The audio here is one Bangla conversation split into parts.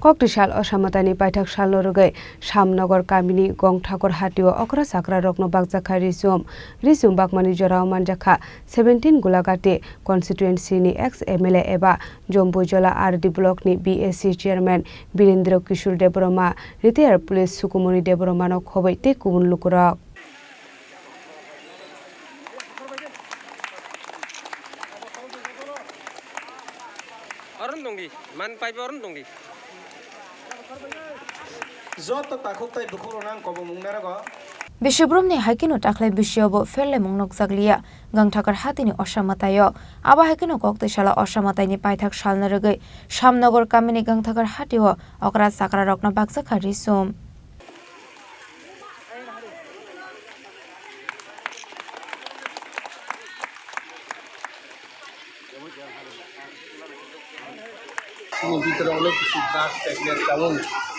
ককটিশাল অসামাতানি পাইথাক সালনরগৈ সামনগর কামিনী গং ঠাকুর হাটিও অকরা সাকরা রকনো বাগজাখা রিসুম বাগমানি জরাও মানজাখা 17 গুলাগাটি কনস্টিটুয়েন্সিनि एक्स एमएलए एबा जम्बुजला आरडी ब्लकनि बीएससी चेयरमैन बीरेन्द्र किशोर देबरमा रिटायार पुलिस सुकुमनि देबरमानो खबै ते गुबुन लुकुरक Orang tunggi, man pai orang tunggi. Zot takut tay bukuronang kobo mungnara go. Bishibrumni haikino taklai bishiyobo felle mungnok zaglia gangthakar hatini osamatayo aba haikino koktishala osamataini paithak salnarogoi samnogor kamini gangthakar hatiwo okra sakra rokna bakjakha risum Sini ভিতরে অনেক কিছু গাছ ট্যাগলেট তেমন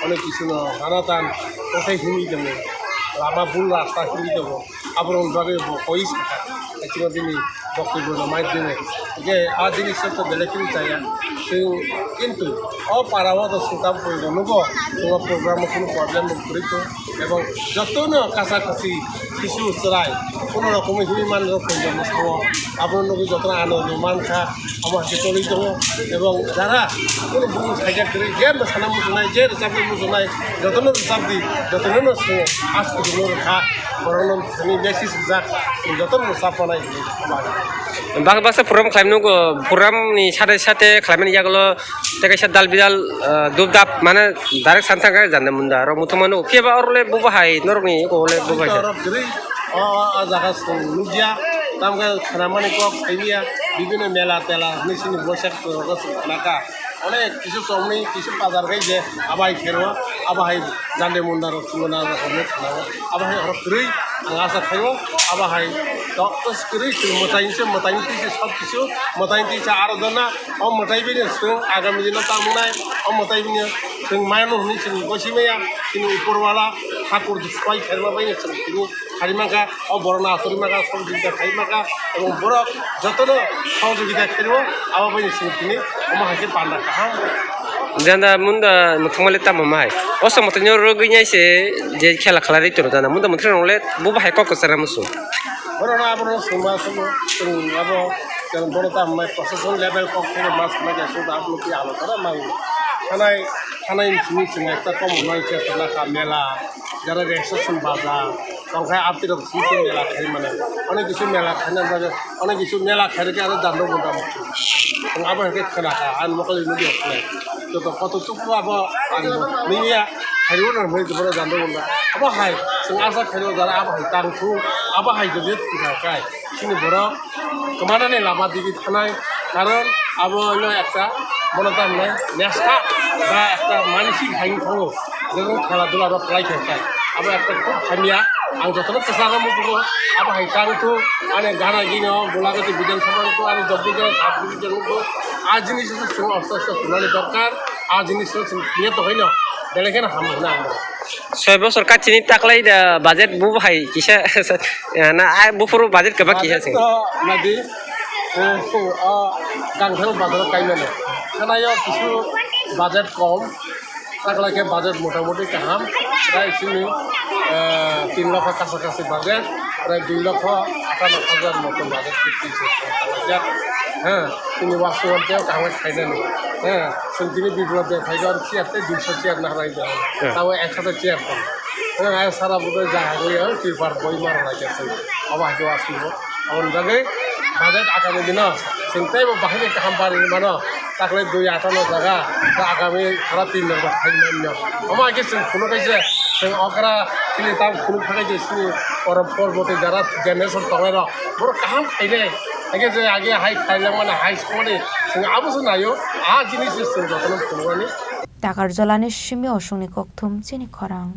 অনেক কিছু হানাতান কোথায় হিমি দেবো লামা ভুল রাস্তা হিমি দেবো আবরণভাবে কইস একদিনই বক্তব্য মাধ্যমে যে আর জিনিসটা বেলেখিনি চাই কিন্তু অপারাবাদ সুতাম প্রয়োজন নব তোমার প্রোগ্রামে কোনো প্রবলেম করিত এবং যতন কাছাকাছি কিছু চড়াই কোনো রকমের হিমি মানুষের প্রয়োজন সব আপনার নবী যত আনন্দ মানখা আমার হাতে চলে দেবো এবং যারা কোনো বুঝু সাইকেল করে যে সানা মুজুনাই যে রোজাবি মুজুনাই যতন রোজাবি যতন আজকে খা বরং বেশি যাক যতন সাফানাই Bang bahasa program klaim nunggu program ni sate klaiman ya kalau tekesat dal bidal dubdap mana direct santang kan janda munda orang mutu manu kiaba orle bubahai norong ni ko oleh bubahai orang jadi jaga media tamkan kenamani kok ini ya বিভিন্ন মেলা তেলা নিশ্চিত বৈশাখ এলাকা অনেক কিছু সময় কিছু বাজার গাই যে আবাই খেরো আবাহাই জানে মুন্দার তুলনা অনেক খাওয়া আবাহাই হরকরই আশা খাইও আবাহাই ডক্টর করি মতাইছে সব কিছু মতাইছে আরো দনা মতাইবিনি আগামী দিনে তার মনে মতাইবিনি মায়ানো হনি বসিমাইয়া তিনি উপরওয়ালা ঠাকুর সবাই খেরবা পাই তিনি খারিমাখা বরনা আসরিমাখা সহযোগিতা খারিমাখা এবং বড় যতন সহযোগিতা খেলব আবার পাই তিনি আমার হাতে পান্ডা কাহাম janda munda muthmale ta mamai osa mutnyo roginya se je khela khalari toro janda munda muthron le bubahai kok sara musu বরনা আবার সমাজ আবার বড় তা মাই প্রশাসন লেভেল কম করে মাস লাগে শুধু আপনি কি আলোচনা মাই থানায় মিটিং একটা কম হয়েছে এলাকা মেলা যারা রেজিস্ট্রেশন বাজার সংখ্যায় আপনি মিটিং মেলা খাই মানে অনেক কিছু মেলা খাই না অনেক কিছু মেলা খাই রেখে আরো জানলো মোটামুটি আবার খেলা খা আর মকল নদী আসলে তো কতটুকু আবার মিলিয়া খাইও না হয়ে যাবে জানলো না আবার হাই আশা খাইও যারা আবার হাই টাংথু আবার হাই যদি গায় কিন্তু বড় কমানানে লামা দিকে থানায় কারণ আবার একটা মনে তার নাই নেশা বা একটা মানসিক হাইন থাকো যেমন খেলাধুলা বা প্রায় খেলতায় আবার একটা খুব খামিয়া आं जतन केसागा मुजुगो अब हाइकांगथु आने गाना गिनो बोलागति विधानसभाखौ आरो जब्बुजो साबुजो आ जिनिसो जों अर्थस्थ खुलानि दरकार आ जिनिसो जों नियत तो हैन बेलेगेन हामना ছয় বছর কাচিনি তাকলাই বাজেট বুবাহাই কিসা না আই বুফুর বাজেট কেবা কিসা সিং নাদি গাংথাং বাজার কাইমানে খানাयो কিছু বাজেট কম তাকলাকে বাজেট মোটামুটি কাহাম প্রায় সিনি 3 লক্ষ কাছাকাছি বাজেট প্রায় 2 লক্ষ 58,000 মতো বাজেট করতেছে হ্যাঁ তিনি বাস্তবতেও কামে খাইলেন হ্যাঁ তিনি বিপ্লবে খাইবার চেয়ারতে 200 চেয়ার না হারাই দেওয়া তাও 100 চেয়ার পান হ্যাঁ সারা বোধহয় যা হয়ে টিপার বই মারা লাগেছে আবার কেউ আসিব এমন জায়গায় বাজেট আগামী দিন চিন্তাই বাহিনী কাম পারি মানে তাকলে 258 জায়গা আগামী সারা 3 নম্বর খাইলেন আমার আগে কোনো কাছে অকরা তিনি তাও কোনো খাইছে পর্বতে যারা জেনারেশন তলাইরা বড় কাম খাইলে আগে যে আগে হাই খাইলে মানে হাই স্কুলে আবশ্যক নাইও আ জিনিস যতন কোনো টাকার জলানের সিমে অসংনি ককথম চিনি খরাং